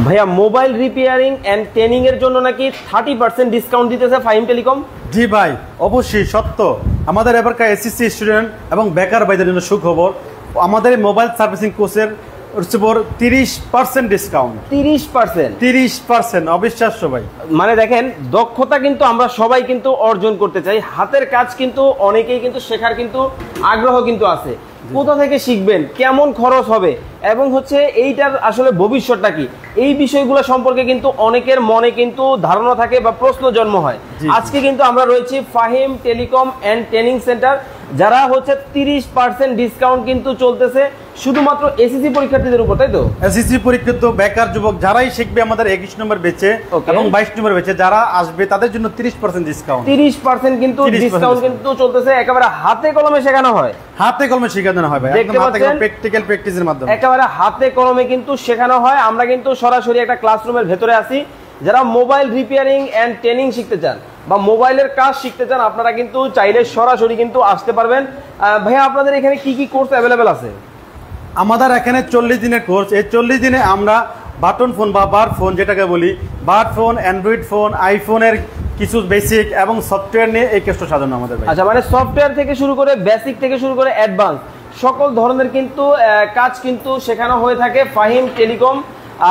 ভাইয়া mobile repairing and training এর জন্য নাকি 30% ডিসকাউন্ট দিতেছে ফাহিম টেলিকম। জি ভাই, অবশ্যই সত্য। আমাদের এবারকার এসএসসি স্টুডেন্ট এবং বেকার ভাইদের জন্য সুখবর, আমাদের মোবাইল সার্ভিসিং কোর্সের উপর 30% ডিসকাউন্ট। 30%, অবিশ্বাস্য ভাই। মানে দেখেন, দক্ষতা কিন্তু আমরা সবাই কিন্তু অর্জন করতে চাই, হাতের কাজ কিন্তু অনেকেই কিন্তু শেখার কিন্তু আগ্রহ কিন্তু আছে। কোথা থেকে শিখবেন, কেমন খরচ হবে, এবং হচ্ছে এইটার আসলে ভবিষ্যৎটা কি, এই বিষয়গুলো সম্পর্কে কিন্তু অনেকের মনে কিন্তু ধারণা থাকে বা প্রশ্ন জন্ম হয়। আজকে কিন্তু আমরা রয়েছি Fahim telecom and training centre, যারা হচ্ছে 30% ডিসকাউন্ট কিন্তু চলতেছে শুধুমাত্র এসএসসি পরীক্ষার্থীদের উপর, তাই তো? এসএসসি পরীক্ষিত বেকার যুবক যারাই শিখবে আমাদের 21 নম্বর ব্যাচে এবং 22 নম্বর ব্যাচে যারা আসবে তাদের জন্য 30% ডিসকাউন্ট। 30% কিন্তু ডিসকাউন্ট কিন্তু চলতেছে, একেবারে হাতে কলমে শেখানো হয়। হাতে কলমে শেখানো হয় ভাই, একদম হাতে কলমে প্র্যাকটিক্যাল প্র্যাকটিসের মাধ্যমে একেবারে হাতে কলমে কিন্তু শেখানো হয়। আমরা কিন্তু সরাসরি একটা ক্লাসরুমের ভেতরে আছি। যারা মোবাইল রিপেয়ারিং এন্ড ট্রেনিং শিখতে চান বা মোবাইলের কাজ শিখতে চান, আপনারা কিন্তু চাইলে সরাসরি কিন্তু আসতে পারবেন। ভাইয়া, আপনাদের এখানে কি কি কোর্স অ্যাভেলেবেল আছে? আমাদের এখানে 40 দিনের কোর্স। এই 40 দিনে আমরা বাটন ফোন বা বার ফোন যেটাকে বলি, বার ফোন, অ্যান্ড্রয়েড ফোন, আইফোনের কিছু বেসিক এবং সফটওয়্যার নিয়ে এই কোর্সটা সাজানো আমাদের। আচ্ছা, মানে সফটওয়্যার থেকে শুরু করে বেসিক থেকে শুরু করে অ্যাডভান্স সকল ধরনের কিন্তু কাজ কিন্তু শেখানো হয়ে থাকে ফাহিম টেলিকম।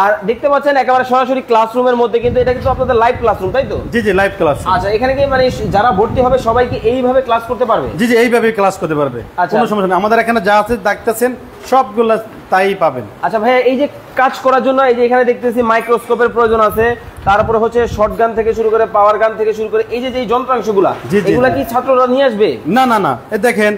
আর দেখতে পাচ্ছেন একেবারে সরাসরি ক্লাসরুমের মধ্যে, কিন্তু এটা কিন্তু আপনাদের লাইভ ক্লাসরুম, তাই তো? জি জি, লাইভ ক্লাস। আচ্ছা, এখানে কি মানে যারা ভর্তি হবে সবাই কি এইভাবে ক্লাস করতে পারবে? জি জি, এইভাবে ক্লাস করতে পারবে, কোনো সমস্যা নেই। আমাদের এখানে যা আছে দেখতেছেন সবগুলো তাই পাবেন। আচ্ছা ভাইয়া, এই যে কাজ করার জন্য এই যে এখানে দেখতেছি মাইক্রোস্কোপের প্রয়োজন আছে, তারপরে হচ্ছে শর্টগান থেকে শুরু করে পাওয়ার গান থেকে শুরু করে এই যে যন্ত্রাংশগুলা, এগুলা কি ছাত্ররা নিয়ে আসবে? না না না, দেখেন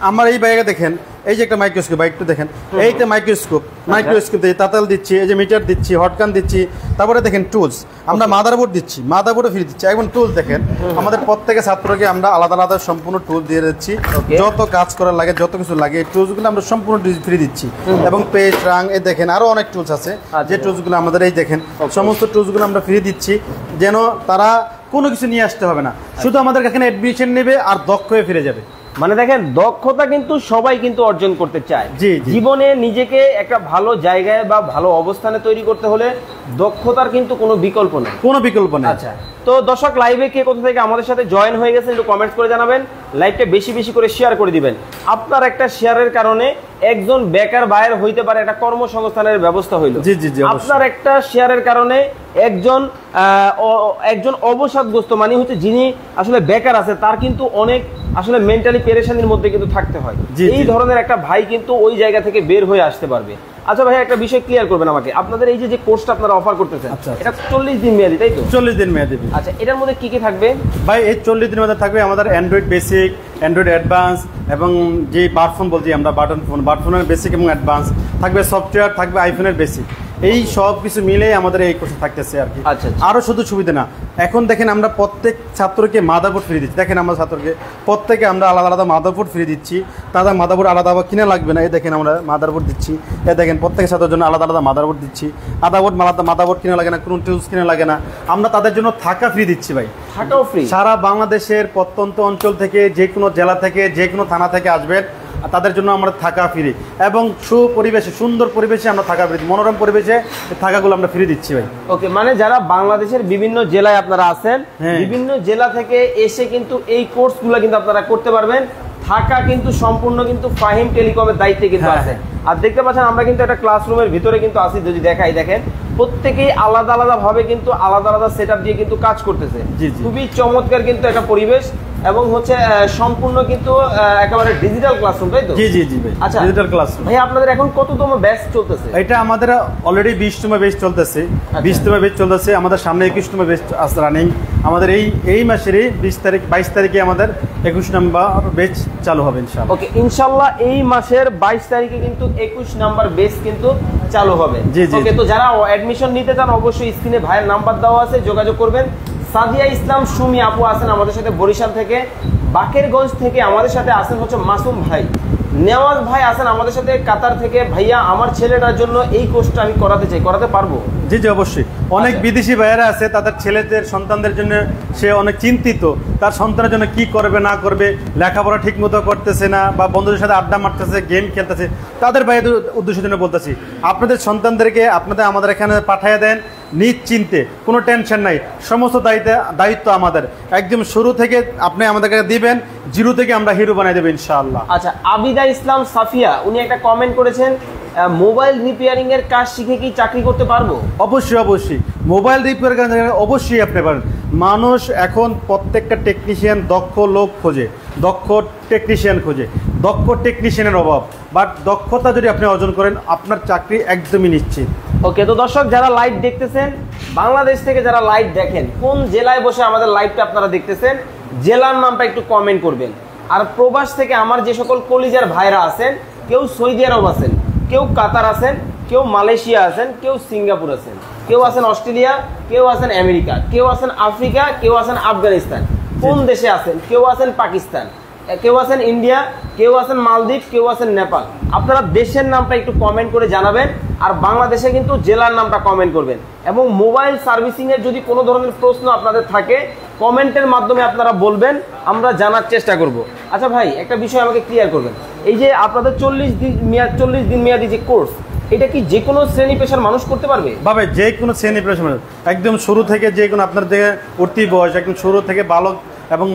আমার এই বাইরে দেখেন, এই যে একটা মাইক্রোস্কোপ, একটু দেখেন, এইটা মাইক্রোস্কোপ দিয়ে তাতাল দিচ্ছি, এই যে মিটার দিচ্ছি, হটগান দিচ্ছি, তারপরে দেখেন টুলস, আমরা মাদারবোর্ড দিচ্ছি, মাদারবোর্ডও ফ্রি দিচ্ছি। এখন টুলস দেখেন, আমাদের প্রত্যেকে ছাত্রকে আমরা আলাদা আলাদা সম্পূর্ণ টুল দিয়ে দিচ্ছি, যত কাজ করার লাগে যত কিছু লাগে এই টুলসগুলো আমরা সম্পূর্ণ ফ্রি দিচ্ছি। এবং পেস্ট, রাং, এই দেখেন আরো অনেক টুলস আছে, যে টুলসগুলো আমাদের এই দেখেন সমস্ত টুলসগুলো আমরা ফ্রি দিচ্ছি, যেন তারা কোনো কিছু নিয়ে আসতে হবে না, শুধু আমাদের এখানে অ্যাডমিশন নেবে আর দক্ষ হয়ে ফিরে যাবে। মানে দেখেন, দক্ষতা কিন্তু সবাই কিন্তু অর্জন করতে চায়। জীবনে নিজেকে একটা ভালো জায়গায় বা ভালো অবস্থানে তৈরি করতে হলে দক্ষতার কিন্তু কোনো বিকল্প নেই, কোনো বিকল্প নেই। আচ্ছা, তো দর্শক, লাইভে কে কোথা থেকে আমাদের সাথে জয়েন হয়ে গেছেন একটু কমেন্টস করে জানাবেন, লাইভটা বেশি বেশি করে শেয়ার করে দিবেন। আপনার একটা শেয়ারের কারণে একজন বেকার ভাইয়ের হইতে পারে একটা কর্মসংস্থানের ব্যবস্থা হইল। জি জি জি, আপনার একটা শেয়ারের কারণে একজন অবসাদগ্রস্ত, মানে হচ্ছে যিনি আসলে বেকার আছে, তার কিন্তু অনেক আসলে মেন্টালি পেরেশানির মধ্যে কিন্তু থাকতে হয়। এই ধরনের একটা ভাই কিন্তু ওই জায়গা থেকে বের হয়ে আসতে পারবে। আচ্ছা ভাই, একটা বিষয় ক্লিয়ার করবেন আমাকে, আপনাদের এই যে কোর্সটা আপনারা অফার করতেছেন, এটা 40 দিন মেয়াদি, তাই তো? 40 দিন মেয়াদি। আচ্ছা, এটার মধ্যে কি কি থাকবে ভাই? এই 40 দিনের মধ্যে থাকবে আমাদের অ্যান্ড্রয়েড বেসিক, অ্যান্ড্রয়েড অ্যাডভান্স, এবং যে বাটফোন বলছি আমরা বাটফোনের বেসিক এবং অ্যাডভান্স থাকবে, সফটওয়্যার থাকবে, আইফোনের বেসিক, এই সব কিছু মিলে আমাদের এই কোর্সে থাকতেছে আর কি। আচ্ছা, আরো শুধু সুবিধা না, এখন দেখেন আমরা প্রত্যেক ছাত্রকে মাদারবোর্ড ফ্রি দিচ্ছি। দেখেন আমরা ছাত্রকে প্রত্যেকে আমরা আলাদা আলাদা মাদারবোর্ড ফ্রি দিচ্ছি, তাদের মাদারবোর্ড আলাদা আবার কিনে লাগবে না। এই দেখেন আমরা মাদারবোর্ড দিচ্ছি, দেখেন প্রত্যেক ছাত্রের জন্য আলাদা আলাদা মাদারবোর্ড দিচ্ছি, মাদারবোর্ড কিনে লাগে না, কোনো টুলস কিনে লাগে না। আমরা তাদের জন্য থাকা ফ্রি দিচ্ছি ভাই, থাকাও ফ্রি। সারা বাংলাদেশের প্রত্যন্ত অঞ্চল থেকে, যে কোনো জেলা থেকে, যে কোনো থানা থেকে আসবেন, তাদের জন্য আমরা থাকা ফ্রি, এবং সুপরিবেশে, সুন্দর পরিবেশে আমরা থাকা ফ্রি, মনোরম পরিবেশে থাকাগুলো আমরা ফ্রি দিচ্ছি ভাই। ওকে, মানে যারা বাংলাদেশের বিভিন্ন জেলায় আপনারা আছেন, বিভিন্ন জেলা থেকে এসে কিন্তু এই কোর্সগুলো কিন্তু আপনারা করতে পারবেন। থাকা কিন্তু সম্পূর্ণ কিন্তু ফাহিম টেলিকমের দায়িত্বে কিন্তু আছে। আর দেখতে পাচ্ছেন আমরা কিন্তু একটা ক্লাসরুমের ভিতরে কিন্তু আসি, যদি দেখাই, দেখেন প্রত্যেকেই আলাদা আলাদা ভাবে কিন্তু আলাদা আলাদা সেটআপ দিয়ে কিন্তু কাজ করতেছে। খুবই চমৎকার কিন্তু একটা পরিবেশ, এবং হচ্ছে সম্পূর্ণ কিন্তু একেবারে ডিজিটাল ক্লাসরুম, তাই তো? জি জি জি ভাই, আচ্ছা, ডিজিটাল ক্লাসরুম। ভাই, আপনাদের এখন কততম ব্যাচ চলতেছে? এটা আমাদের অলরেডি 20তম ব্যাচ চলতেছে, 20তম ব্যাচ চলতেছে। আমাদের সামনে 21তম ব্যাচ আছে রানিং। আমাদের এই মাসেরই 22 তারিখে আমাদের 21 নম্বর ব্যাচ চালু হবে ইনশাআল্লাহ। ওকে, ইনশাআল্লাহ এই মাসের 22 তারিখে কিন্তু 21 নম্বর ব্যাচ কিন্তু চালু হবে। ওকে, তো যারা অ্যাডমিশন নিতে চান অবশ্যই স্ক্রিনে ভাইয়ের নাম্বার দেওয়া আছে, যোগাযোগ করবেন। সাদিয়া ইসলাম সুমি আপু আছেন আমাদের সাথে বরিশাল থেকে, বাকেরগঞ্জ থেকে আমাদের সাথে আছেন হচ্ছে মাসুম ভাই। নেওয়াজ ভাই আছেন আমাদের সাথে কাতার থেকে। ভাইয়া আমার ছেলেটার জন্য এই কোর্সটা আমি করাতে চাই, করাতে পারবো? জি জি অবশ্যই। অনেক বিদেশি ভাইয়েরা আছে, তাদের ছেলেদের সন্তানদের জন্য সে অনেক চিন্তিত, তার সন্তানের জন্য কি করবে না করবে, লেখাপড়া ঠিক মতো করতেছে না বা বন্ধুদের সাথে আড্ডা মারতেছে, গেম খেলতেছে, তাদের ভাইয়ের উদ্দেশ্যের জন্য বলতেছি আপনাদের সন্তানদেরকে আপনাদের আমাদের এখানে পাঠিয়ে দেন নিশ্চিন্তে, কোনো টেনশন নাই। সমস্ত দায়িত্ব আমাদের, একদম শুরু থেকে আপনি আমাদেরকে দিবেন, জিরো থেকে আমরা হিরো বানাই দেবো ইনশাআল্লাহ। আচ্ছা, আবিদা ইসলাম সাফিয়া উনি একটা কমেন্ট করেছেন, মোবাইল রিপেয়ারিং এর কাজ শিখে কি চাকরি করতে পারবো? অবশ্যই অবশ্যই, মোবাইল রিপেয়ার অবশ্যই আপনি পারেন। মানুষ এখন প্রত্যেকটা টেকনিশিয়ান দক্ষ লোক খোঁজে, দক্ষ টেকনিশিয়ান খোঁজে, দক্ষ টেকনিশিয়ানের অভাব। বাট দক্ষতা যদি আপনি অর্জন করেন আপনার চাকরি একদমই নিশ্চিত। ওকে, তো দর্শক যারা লাইভ দেখতেছেন, বাংলাদেশ থেকে যারা লাইভ দেখেন, কোন জেলায় বসে আমাদের লাইভটা আপনারা দেখতেছেন, জেলার নামটা একটু কমেন্ট করবেন। আর প্রবাস থেকে আমার যে সকল কলিজার ভাইরা আছেন, কেউ সৌদি আরব আছেন, কেউ কাতার আছেন, কেউ মালয়েশিয়া আছেন, কেউ সিঙ্গাপুর আছেন, কেউ আছেন অস্ট্রেলিয়া, কেউ আছেন আমেরিকা, কেউ আছেন আফ্রিকা, কেউ আছেন আফগানিস্তান, কোন দেশে আছেন, কেউ আছেন পাকিস্তান, কেউ আছেন ইন্ডিয়া, কেউ আছেন মালদ্বীপ, কেউ আছেন নেপাল। আপনারা দেশের নামটা একটু কমেন্ট করে জানাবেন, আর বাংলাদেশে কিন্তু জেলার নামটা কমেন্ট করবেন। এবং মোবাইল সার্ভিসিং এর যদি কোনো ধরনের প্রশ্ন আপনাদের থাকে কমেন্টের মাধ্যমে আপনারা বলবেন, আমরা জানার চেষ্টা করব। আচ্ছা ভাই, একটা বিষয় আমাকে ক্লিয়ার করবেন, এই যে আপনাদের 40 দিন মেয়াদি যে কোর্স, এটা কি যে কোনো শ্রেণী পেশার মানুষ করতে পারবে? ভাবে যে কোনো শ্রেণী পেশার মানুষ, একদম শুরু থেকে যে কোনো আপনার যে উঠতি বয়স, একদম শুরু থেকে বালক এবং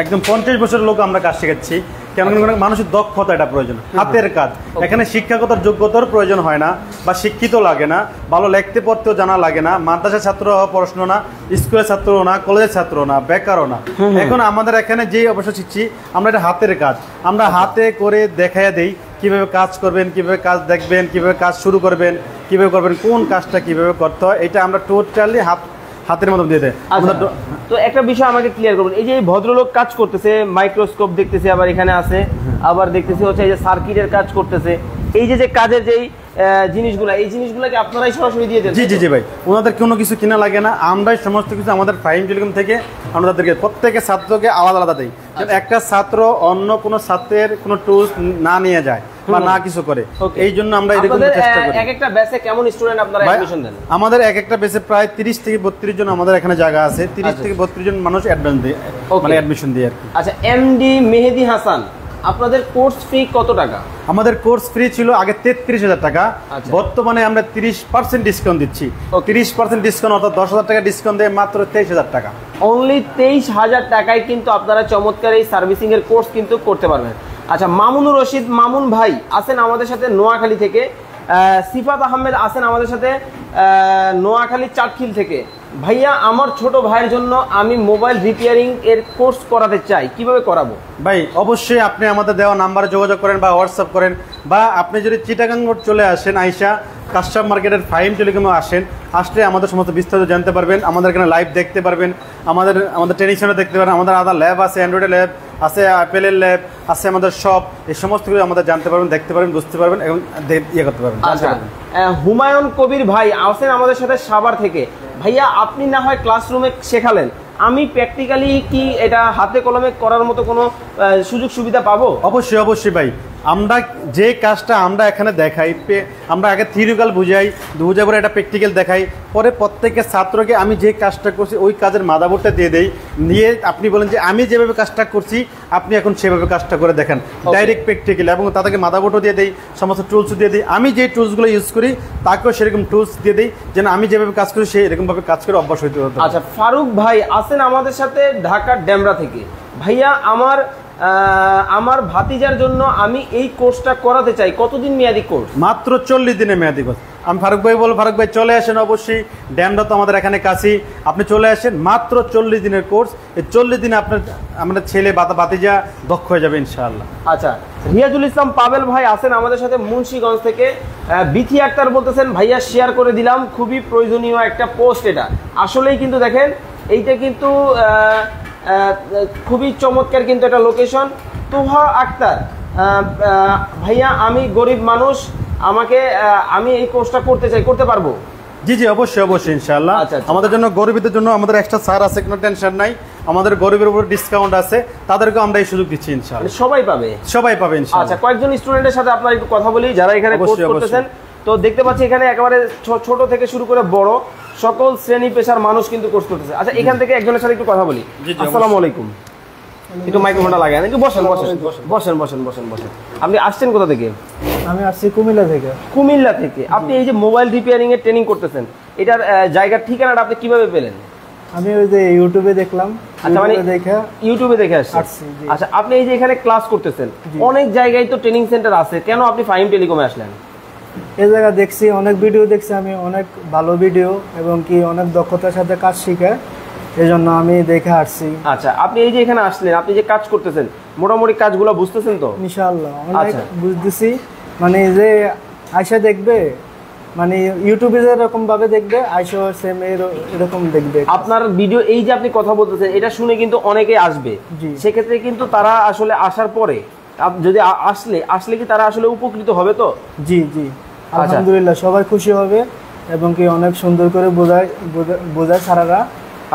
একদম 50 বছরের লোক আমরা কাজ শেখাচ্ছি। কেন মানুষের দক্ষতা এটা প্রয়োজন, হাতের কাজ। এখানে শিক্ষাগত যোগ্যতার প্রয়োজন হয় না, বা শিক্ষিত লাগে না, ভালো লিখতে পড়তেও জানা লাগে না, মাদ্রাসার ছাত্র পড়াশোনা না, স্কুলের ছাত্র না, কলেজের ছাত্র না, বেকারও না। এখন আমাদের এখানে যে অবশ্য শিখছি আমরা, এটা হাতের কাজ। আমরা হাতে করে দেখাইয়া দিই কিভাবে কাজ করবেন, কিভাবে কাজ দেখবেন, কিভাবে কাজ শুরু করবেন, কিভাবে করবেন, কোন কাজটা কিভাবে করতে হয়, এটা আমরা টোটালি হাতের মতো দিয়ে দেয়। তো একটা বিষয় আমাকে ক্লিয়ার করবেন, এই যে ভদ্রলোক কাজ করতেছে, মাইক্রোস্কোপ দেখতেছে, আবার এখানে আছে, আবার দেখতেছে হচ্ছে এই যে সার্কিটের কাজ করতেছে, এই যে কাজের যেই জিনিসগুলো, এই জিনিসগুলোকে আপনারাই সরাসরি দিয়ে দেন? জি জি জি ভাই, ওনাদের কোনো কিছু কিনা লাগে না, আমরাই সমস্ত কিছু আমাদের ফাইন টেলিকম থেকে আমরা তাদেরকে প্রত্যেকের ছাত্রকে আলাদা আলাদা দিই। একটা ছাত্র অন্য কোনো ছাত্রের কোনো টুলস না নিয়ে যায় বা না কিছু করে, এই জন্য আমরা এরকম চেষ্টা করি। এক একটা ব্যাচে কেমন স্টুডেন্ট আপনারা অ্যাডমিশন দেন? আমাদের এক একটা ব্যাচে প্রায় 30 থেকে 32 জন আমাদের এখানে জায়গা আছে, 30 থেকে 32 জন মানুষ অ্যাডমিশন দিয়ে, মানে অ্যাডমিশন দিয়ে আর কি। আচ্ছা, এমডি মেহেদি হাসান, আপনাদের কোর্স ফি কত টাকা? আমাদের কোর্স ফ্রি ছিল আগে 33,000 টাকা, বর্তমানে আমরা 30% ডিসকাউন্ট দিচ্ছি। 30% ডিসকাউন্ট অর্থাৎ 10,000 টাকা ডিসকাউন্ট দিয়ে মাত্র 23,000 টাকা। অনলি 23,000 টাকায় কিন্তু আপনারা চমৎকার এই সার্ভিসিং এর কোর্স কিন্তু করতে পারবেন। আচ্ছা, মামুনুর রশিদ মামুন ভাই আছেন আমাদের সাথে নোয়াখালী থেকে, সিফাত আহমেদ আছেন আমাদের সাথে নোয়াখালী চাটখিল থেকে। ভাইয়া, আমার ছোট ভাইয়ের জন্য আমি মোবাইল রিপেয়ারিং এর কোর্স করাতে চাই, কিভাবে করাবো? ভাই অবশ্যই আপনি আমাদের দেওয়া নাম্বারে যোগাযোগ করেন বা হোয়াটসঅ্যাপ করেন, বা আপনি যদি চিটাগাং রোড চলে আসেন, আইসা কাস্টম মার্কেটের ফাইম টেলিকমে আসলে আমাদের সমস্ত বিস্তারিত জানতে পারবেন, আমাদের এখানে লাইভ দেখতে পারবেন, আমাদের ট্রেনিং সেন্টার দেখতে পারবেন, আমাদের আলাদা ল্যাব আছে, অ্যান্ড্রয়েডের ল্যাব আছে, অ্যাপেলের ল্যাব আছে, আমাদের সব এই সমস্ত কিছু আমাদের জানতে পারবেন, দেখতে পারবেন, বুঝতে পারবেন এবং ইয়ে করতে পারবেন। আচ্ছা, হুমায়ুন কবির ভাই আছেন আমাদের সাথে সাভার থেকে। ভাইয়া, আপনি না হয় ক্লাসরুমে শেখালেন, আমি প্র্যাকটিক্যালি কি এটা হাতে কলমে করার মতো কোনো সুযোগ সুবিধা পাবো? অবশ্যই অবশ্যই ভাই, আমরা যে কাজটা আমরা এখানে দেখাই, আমরা আগে থিওরিক্যাল বুঝাই, বুঝাই পরে একটা প্র্যাকটিক্যাল দেখাই, পরে প্রত্যেকের ছাত্রকে আমি যে কাজটা করছি ওই কাজের মাদাবোর্ডটা দিয়ে দেই, নিয়ে আপনি বলেন যে আমি যেভাবে কাজটা করছি আপনি এখন সেভাবে কাজটা করে দেখেন, ডাইরেক্ট প্র্যাকটিক্যাল, এবং তাদেরকে মাদাবোর্ডও দিয়ে দেই, সমস্ত টুলসও দিয়ে দিই। আমি যে টুলসগুলো ইউজ করি তাকেও সেরকম টুলস দিয়ে দিই, যেন আমি যেভাবে কাজ করি সে এরকমভাবে কাজ করে অভ্যাস হইতে হতো। আচ্ছা, ফারুক ভাই আছেন আমাদের সাথে ঢাকার ডেমরা থেকে। ভাইয়া, আমার ভাতিজার জন্য আমি এই কোর্সটা করাতে চাই, কতদিন মেয়াদি কোর্স? মাত্র 40 দিনের মেয়াদি কোর্স। আমি ফারুক ভাই বলবো, ফারুক ভাই চলে আসেন, অবশ্যই ড্যামরা তো আমাদের এখানে কাছেই, আপনি চলে আসেন, মাত্র 40 দিনের কোর্স। এই 40 দিনে আমাদের ছেলে ভাতিজা দক্ষ হয়ে যাবে ইনশাআল্লাহ। আচ্ছা, রিয়াজুল ইসলাম পাবেল ভাই আছেন আমাদের সাথে মুন্সিগঞ্জ থেকে। বিথি আক্তার বলতেছেন, ভাইয়া শেয়ার করে দিলাম, খুবই প্রয়োজনীয় একটা পোস্ট। এটা আসলেই কিন্তু দেখেন, এইটা কিন্তু খুবই চমৎকার কিন্তু একটা লোকেশন। তোহা আক্তার, ভাইয়া আমি গরিব মানুষ, আমি এই কোর্সটা করতে চাই, করতে পারবো? জি জি অবশ্যই অবশ্যই ইনশাআল্লাহ। আমাদের জন্য গরিবদের জন্য আমাদের এক্সট্রা ছাড় আছে, কোনো টেনশন নাই। আমাদের গরিবের উপর ডিসকাউন্ট আছে, তাদেরকে আমরা এই সুযোগ দিচ্ছি ইনশাআল্লাহ। সবাই পাবে? সবাই পাবে ইনশাআল্লাহ। আচ্ছা, কয়েকজন স্টুডেন্টের সাথে আপনারা একটু কথা বলি যারা এখানে কোর্স করতেছেন। তো দেখতে পাচ্ছি এখানে একেবারে ছোট থেকে শুরু করে বড় সকল শ্রেণী পেশার মানুষ কিন্তু কোর্স করতেছে। আচ্ছা, এখান থেকে একজনের সাথে একটু কথা বলি। আসসালামু আলাইকুম। একটু মাইক্রোফোনটা লাগান, একটু বসেন বসেন বসেন বসেন বসেন বসেন। আপনি আসছেন কোথা থেকে? আমি আসছি কুমিল্লা থেকে। কুমিল্লা থেকে। আপনি এই যে মোবাইল রিপেয়ারিং এর ট্রেনিং করতেছেন, এটার জায়গার ঠিকানাটা আপনি কিভাবে পেলেন? আমি ওই যে ইউটিউবে দেখলাম। আচ্ছা, মানে ইউটিউবে দেখে আসছেন। আচ্ছা, আপনি এই যে এখানে ক্লাস করতেছেন, অনেক জায়গায় তো ট্রেনিং সেন্টার আছে, কেন আপনি ফাহিম টেলিকমে আসলেন? এই জায়গা দেখছি, অনেক ভিডিও দেখছি আমি, অনেক ভালো ভিডিও এবং কি অনেক দক্ষতার সাথে কাজ শিখায়, এই জন্য আমি দেখে আসছি। আচ্ছা, আপনি এই যে এখানে আসলেন, আপনি যে কাজ করতেছেন মোটামুটি কাজগুলো বুঝতেছেন তো? ইনশাআল্লাহ অনেক বুঝতেছি। মানে যে আয়শা দেখবে, মানে ইউটিউবে যেরকম ভাবে দেখবে আয়শা সেম এরকম দেখবে। আপনার ভিডিও এই যে আপনি কথা বলতেছেন, এটা শুনে কিন্তু অনেকে আসবে, সেক্ষেত্রে কিন্তু তারা আসলে আসার পরে যদি আসলে কি তারা আসলে উপকৃত হবে তো? জি জি, আলহামদুলিল্লাহ সবাই খুশি হবে এবং কি অনেক সুন্দর করে বোঝায় সারারা।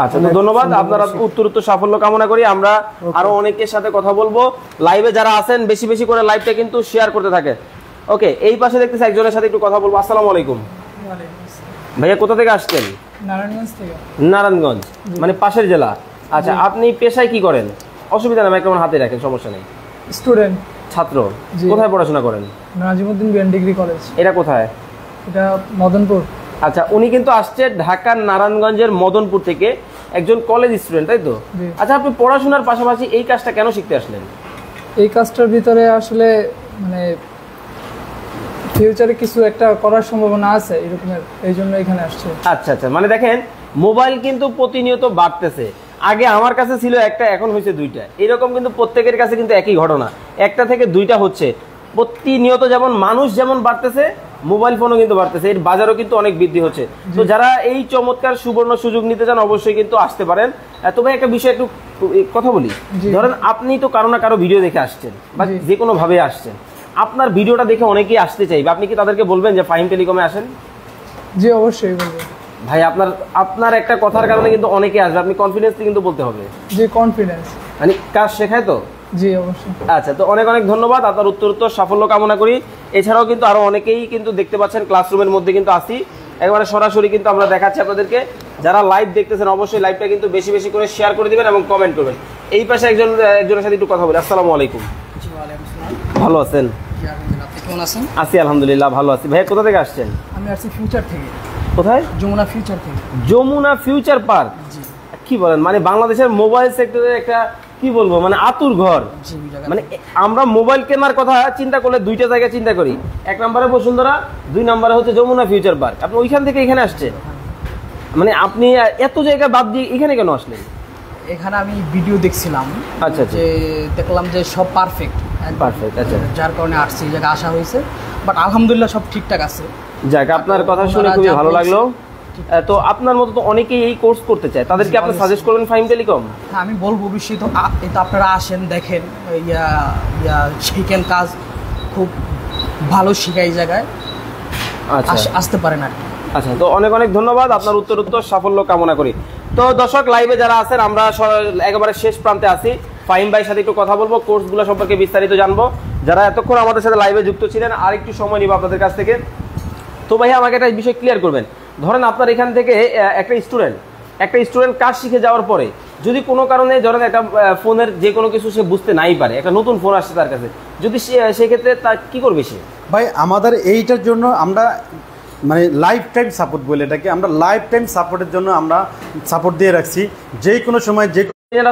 আচ্ছা, তো ধন্যবাদ, আপনারা উত্তরোত্তর সাফল্য কামনা করি। আমরা আরো অনেকের সাথে কথা বলবো। লাইভে যারা আছেন বেশি বেশি করে লাইভটা কিন্তু শেয়ার করতে থাকে। ওকে, এই পাশে দেখতেছি একজনের সাথে একটু কথা বলবো। আসসালামু আলাইকুম। ভাইয়া কোথা থেকে আসছেন? নারায়ণগঞ্জ থেকে। নারায়ণগঞ্জ মানে পাশের জেলা। আচ্ছা, আপনি পেশায় কি করেন? অসুবিধা নেই, মাইক্রোফোন হাতে রাখেন, সমস্যা নেই। স্টুডেন্ট, ছাত্র। কোথায় পড়াশোনা করেন? Nazimuddin BN degree college. এটা কোথায়? এটা মদনপুর। আচ্ছা, উনি কিন্তু আসছে ঢাকার নারায়ণগঞ্জের মদনপুর থেকে, একজন কলেজ স্টুডেন্ট, তাই তো? আচ্ছা, আপনি পড়াশোনার পাশাপাশি এই কাজটা কেন শিখতে আসলেন? এই কাজটার ভিতরে আসলে মানে ফিউচারে কিছু একটা করার সম্ভাবনা আছে এরকমের, এই জন্য এখানে আসছে। আচ্ছা আচ্ছা, মানে দেখেন মোবাইল কিন্তু প্রতিনিয়ত বাড়তেছে। আগে আমার কাছে ছিল একটা, এখন হয়েছে দুইটা। এরকম কিন্তু প্রত্যেকের কাছে কিন্তু একই ঘটনা, একটা থেকে দুইটা হচ্ছে প্রতিনিয়ত। যেমন মানুষ যেমন বাড়তেছে, মোবাইল ফোনও কিন্তু বাড়তেছে, এর বাজারও কিন্তু অনেক বৃদ্ধি হচ্ছে। তো যারা এই চমৎকার সুবর্ণ সুযোগ নিতে চান অবশ্যই কিন্তু আসতে পারেন। তবে একটা বিষয় একটু কথা বলি, ধরেন আপনি তো কারো না কারো ভিডিও দেখে আসছেন বা যে কোনো ভাবে আসছেন, আপনার ভিডিওটা দেখে অনেকেই আসতে চাইবে, আপনি কি তাদেরকে বলবেন যে ফাহিম টেলিকমে আসেন? জি অবশ্যই বলবো ভাই। আপনার একটা কথার কারণে কিন্তু অনেকে আসবে, আপনি কনফিডেন্সলি কিন্তু বলতে হবে। জি, কনফিডেন্স, মানে কাজ শেখায় তো? জি অবশ্যই। আচ্ছা, তো অনেক অনেক ধন্যবাদ, আপনার উত্তরোত্তর সাফল্য কামনা করি। এছাড়াও কিন্তু আরো অনেকেই কিন্তু দেখতে পাচ্ছেন ক্লাসরুমের মধ্যে কিন্তু আসি, একেবারে সরাসরি কিন্তু আমরা দেখাচ্ছি আপনাদেরকে। যারা লাইভ দেখতেছেন অবশ্যই লাইভটা কিন্তু বেশি বেশি করে শেয়ার করে দিবেন এবং কমেন্ট করবেন। এই পাশে একজনের সাথে একটু কথা বলি। আসসালামু আলাইকুম। ভালো আছেন? আছি আলহামদুলিল্লাহ, ভালো আছি। ভাই কোথা থেকে আসছেন? আমি আসছি ফিউচার থেকে। কোথায়? যমুনা ফিউচার থেকে। Jamuna future park? কি বলেন, মানে বাংলাদেশের মোবাইল সেক্টরের একটা কি বলবো মানে আতুর ঘর। মানে আমরা মোবাইল কেনার কথা চিন্তা করলে দুইটা জায়গায় চিন্তা করি, এক নম্বরে বসুন্ধরা, দুই নম্বরে হচ্ছে যমুনা ফিউচার পার্ক। আপনি ওইখান থেকে এখানে আসছেন, মানে আপনি এত জায়গা বাদ দিয়ে এখানে কেন আসলেন? এখানে আমি ভিডিও দেখছিলাম, আচ্ছা, যে দেখলাম যে সব পারফেক্ট। আচ্ছা, যার কারণে আসছি, এই জায়গায় আসা হয়েছে। বাট আলহামদুলিল্লাহ সব ঠিকঠাক আছে। যাক, আপনার কথা শুনে খুবই ভালো লাগলো। তো আপনার মতো তো অনেকেই এই কোর্স করতে চায়, তাদেরকে আপনি সাজেস্ট করবেন ফাহিম টেলিকম? হ্যাঁ, আমি বলবো অবশ্যই। তো আপনারা আসেন, দেখেন, শিখেন, কাজ খুব ভালো শিখায় এই জায়গায়। আচ্ছা, আসতে পারেন আর কি। আচ্ছা, তো অনেক অনেক ধন্যবাদ, আপনার উত্তরোত্তর সাফল্য কামনা করি। তো দর্শক, লাইভে যারা আছেন আমরা একেবারে শেষ প্রান্তে আছি। ফাহিম ভাইয়ের সাথে একটু কথা বলবো, কোর্সগুলো সম্পর্কে বিস্তারিত জানবো। যারা এতক্ষণ আমাদের সাথে লাইভে যুক্ত ছিলেন, আর একটু সময় নিব আপনাদের কাছ থেকে। তো ভাইয়া আমাকে একটা বিষয় ক্লিয়ার করবেন, ধরেন আপনার এখান থেকে একটা স্টুডেন্ট কাজ শিখে যাওয়ার পরে যদি কোনো কারণে ধরেন একটা ফোনের যে কোনো কিছু সে বুঝতে নাই পারে, একটা নতুন ফোন আসছে তার কাছে, যদি সেক্ষেত্রে তার কি করবে সে? ভাই, আমাদের এইটার জন্য আমরা মানে লাইফ টাইম সাপোর্ট বলে এটাকে, আমরা লাইফ টাইম সাপোর্টের জন্য আমরা সাপোর্ট দিয়ে রাখছি। যে কোনো সময় যে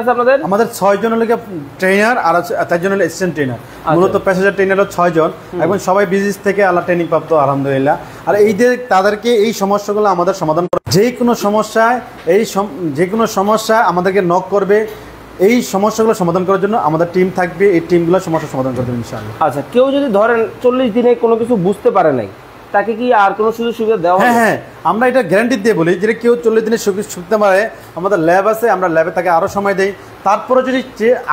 আছে আপনাদের, আমাদের 6 জন হলো ট্রেনার আর 4 জন হলো অ্যাসিস্ট্যান্ট ট্রেনার। মূলত প্যাসেঞ্জার ট্রেনার হলো 6 জন, এবং সবাই বিজিনেস থেকে আলাদা ট্রেনিং প্রাপ্ত আলহামদুলিল্লাহ। আর তাদেরকে এই সমস্যাগুলো আমাদের সমাধান করে, যে কোনো সমস্যায় আমাদেরকে নক করবে। এই সমস্যাগুলো সমাধান করার জন্য আমাদের টিম থাকবে, এই টিমগুলো সমস্যা সমাধান করবে ইনশাআল্লাহ। আচ্ছা, কেউ যদি ধরেন 40 দিনে কোনো কিছু বুঝতে পারে নাই, তাকে কি আর কোনো সুযোগ সুবিধা দেওয়া হবে? হ্যাঁ, আমরা এটা গ্যারান্টি দিয়ে বলি যে কেউ 40 দিনে শিখতে পারে। আমাদের ল্যাব আছে, আমরা ল্যাবে তাকে আরও সময় দেই। তারপরে যদি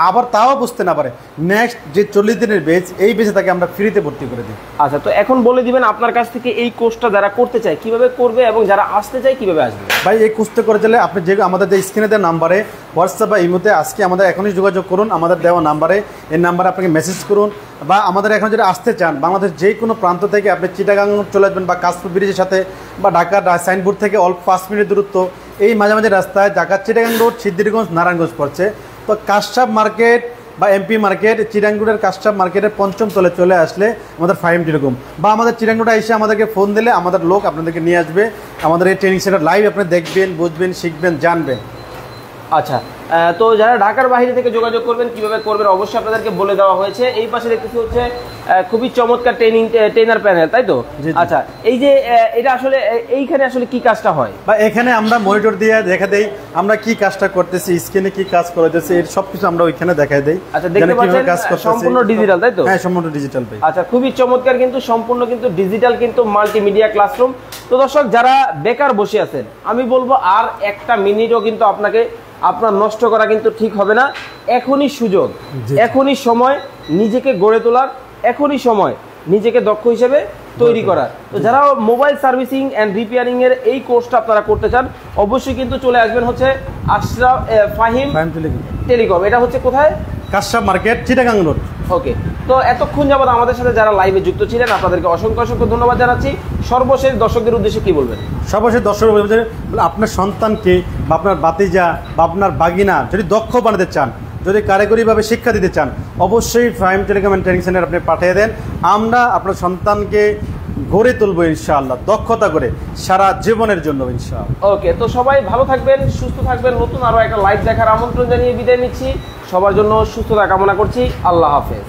আবার তাও বুঝতে না পারে, নেক্সট যে 40 দিনের বেচ, এই বেচে তাকে আমরা ফ্রিতে ভর্তি করে দিই। আচ্ছা, তো এখন বলে দিবেন আপনার কাছ থেকে এই কোর্সটা যারা করতে চায় কিভাবে করবে এবং যারা আসতে চায় কিভাবে আসবে? ভাই এই কোর্সটা করে দিলে আপনি যে আমাদের যে স্ক্রিনে দেওয়া নাম্বারে হোয়াটসঅ্যাপ বা ইমোতে আজকে আমাদের এখনই যোগাযোগ করুন, আমাদের দেওয়া নাম্বারে, এই নাম্বারে আপনাকে মেসেজ করুন, বা আমাদের এখন যদি আসতে চান বাংলাদেশ যে কোনো প্রান্ত থেকে আপনি চিটাগাং চলে আসবেন, বা কাশপুর ব্রিজের সাথে বা ঢাকার সাইনবোর্ড থেকে অল্প 5 মিনিট দূরত্ব, এই মাঝামাঝি রাস্তায় ঢাকা চিটাগাং রোড, সিদ্ধিরগঞ্জ, নারায়ণগঞ্জ পড়ছে। তো কাশসাপ মার্কেট বা এমপি মার্কেট, চিটাঙ্গুড়ের কাশসাপ মার্কেটের 5ম তলে চলে আসলে আমাদের 5 টেলিকম, বা আমাদের চিটাঙ্গুড়া এসে আমাদেরকে ফোন দিলে আমাদের লোক আপনাদেরকে নিয়ে আসবে। আমাদের এই ট্রেনিং সেন্টার লাইভ আপনি দেখবেন, বুঝবেন, শিখবেন, জানবেন। আচ্ছা, তো যারা ঢাকার বাইরে থেকে যোগাযোগ করবেন কিভাবে করবেন অবশ্যই আপনাদেরকে বলে দেওয়া হয়েছে। এই পাশে দেখতেছি হচ্ছে খুবই চমৎকার ট্রেনার প্যানেল, তাই তো? আচ্ছা, এই যে এটা আসলে এইখানে আসলে কি কাজটা হয়? বা এখানে আমরা মনিটর দিয়ে দেখা দেই আমরা কি কাজটা করতেছি, স্ক্রিনে কি কাজ করতেছি, এর সবকিছু আমরা ওইখানে দেখাই দেই। আচ্ছা, দেখতে পাচ্ছেন সম্পূর্ণ ডিজিটাল, তাই তো? হ্যাঁ, সম্পূর্ণ ডিজিটাল ভাই। আচ্ছা, খুবই চমৎকার, কিন্তু সম্পূর্ণ কিন্তু ডিজিটাল, কিন্তু মাল্টিমিডিয়া ক্লাসরুম। তো দর্শক যারা বেকার বসে আছেন, আমি বলবো আর একটা মিনিটও কিন্তু আপনার নষ্ট করা কিন্তু ঠিক হবে না। এখনই সুযোগ, এখনই সময় নিজেকে গড়ে তোলার, এখনই সময় নিজেকে দক্ষ হিসেবে তৈরি করার। তো যারা মোবাইল সার্ভিসিং অ্যান্ড রিপেয়ারিং এর এই কোর্সটা আপনারা করতে চান অবশ্যই কিন্তু চলে আসবেন হচ্ছে আশরাফ ফাহিম টেলিকম। এটা হচ্ছে কোথায়? কাশসাপ মার্কেট, চিটাগাং রোড। ওকে, তো এতক্ষণ যাবত আমাদের সাথে যারা লাইভে যুক্ত ছিলেন আপনাদেরকে অসংখ্য অসংখ্য ধন্যবাদ জানাচ্ছি। সর্বশেষ দর্শকদের উদ্দেশ্যে কি বলবেন? সর্বশেষ দর্শক বলবেন আপনার সন্তানকে বা আপনার বাতিজা বা আপনার বাগিনা যদি দক্ষ বানাতে চান, যদি কারিগরিভাবে শিক্ষা দিতে চান, অবশ্যই Fahim telecom and training centre আপনি পাঠিয়ে দেন। আমরা আপনার সন্তানকে গড়ে তুলবো ইনশাআল্লাহ, দক্ষতা করে সারা জীবনের জন্য ইনশাআল্লাহ। ওকে, তো সবাই ভালো থাকবেন, সুস্থ থাকবেন। নতুন আরো একটা লাইভ দেখার আমন্ত্রণ জানিয়ে বিদায় নিচ্ছি। সবার জন্য সুস্থতা কামনা করছি। আল্লাহ হাফেজ।